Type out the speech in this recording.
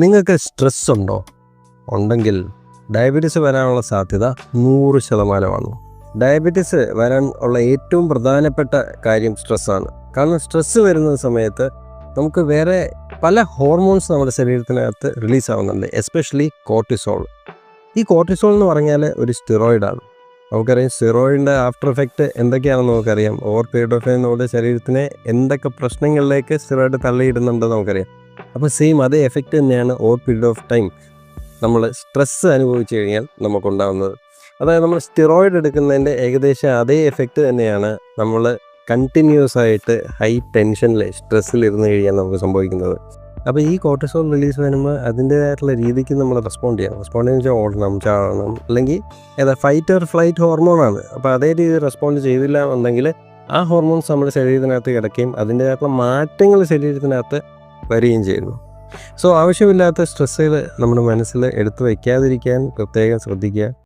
നിങ്ങൾക്ക് സ്ട്രെസ് ഉണ്ടോ? ഉണ്ടെങ്കിൽ ഡയബറ്റീസ് വരാനുള്ള സാധ്യത 100%. ഡയബറ്റീസ് വരാൻ ഉള്ള ഏറ്റവും പ്രധാനപ്പെട്ട കാര്യം സ്ട്രെസ്സാണ്. കാരണം സ്ട്രെസ്സ് വരുന്ന സമയത്ത് നമുക്ക് വേറെ പല ഹോർമോൺസ് നമ്മുടെ ശരീരത്തിനകത്ത് റിലീസ് ആവുന്നുണ്ട്, എസ്പെഷ്യലി കോർട്ടിസോൾ. ഈ കോർട്ടിസോൾ എന്ന് പറഞ്ഞാൽ ഒരു സ്റ്റിറോയിഡാണ്. നമുക്കറിയാം സ്റ്റിറോയിഡിൻ്റെ ആഫ്റ്റർ എഫക്റ്റ് എന്തൊക്കെയാണെന്ന് നമുക്കറിയാം. ഓവർ പീരീഡ് ഓഫ് ടൈം നമ്മുടെ ശരീരത്തിനെ എന്തൊക്കെ പ്രശ്നങ്ങളിലേക്ക് സ്റ്റിറോയിഡ് തള്ളിയിടുന്നുണ്ടെന്ന് നമുക്കറിയാം. അപ്പോൾ സെയിം അതേ എഫക്റ്റ് തന്നെയാണ് ഓവർ പീരീഡ് ഓഫ് ടൈം നമ്മൾ സ്ട്രെസ്സ് അനുഭവിച്ചു കഴിഞ്ഞാൽ നമുക്കുണ്ടാകുന്നത്. അതായത് നമ്മൾ സ്റ്റിറോയിഡ് എടുക്കുന്നതിൻ്റെ ഏകദേശം അതേ എഫക്റ്റ് തന്നെയാണ് നമ്മൾ കണ്ടിന്യൂസ് ആയിട്ട് ഹൈ ടെൻഷനിൽ സ്ട്രെസ്സിലിരുന്ന് കഴിഞ്ഞാൽ നമുക്ക് സംഭവിക്കുന്നത്. അപ്പോൾ ഈ കോർട്ടിസോൾ റിലീസ് വരുമ്പോൾ അതിൻ്റേതായിട്ടുള്ള രീതിക്ക് നമ്മൾ റെസ്പോണ്ട് ചെയ്യണം. റെസ്പോണ്ട് ചെയ്യുന്ന വെച്ചാൽ ഓടണം, ചാടണം, അല്ലെങ്കിൽ ഫൈറ്റ് ഓർ ഫ്ലൈറ്റ് ഹോർമോണാണ്. അപ്പോൾ അതേ രീതിയിൽ റെസ്പോണ്ട് ചെയ്തില്ല എന്നുണ്ടെങ്കിൽ ആ ഹോർമോൺസ് നമ്മുടെ ശരീരത്തിനകത്ത് കിടക്കുകയും അതിൻ്റേതായിട്ടുള്ള മാറ്റങ്ങൾ ശരീരത്തിനകത്ത് വരികയും ചെയ്യുന്നു. സോ ആവശ്യമില്ലാത്ത സ്ട്രെസ്സുകൾ നമ്മുടെ മനസ്സിൽ എടുത്തു വയ്ക്കാതിരിക്കാൻ പ്രത്യേകം ശ്രദ്ധിക്കുക.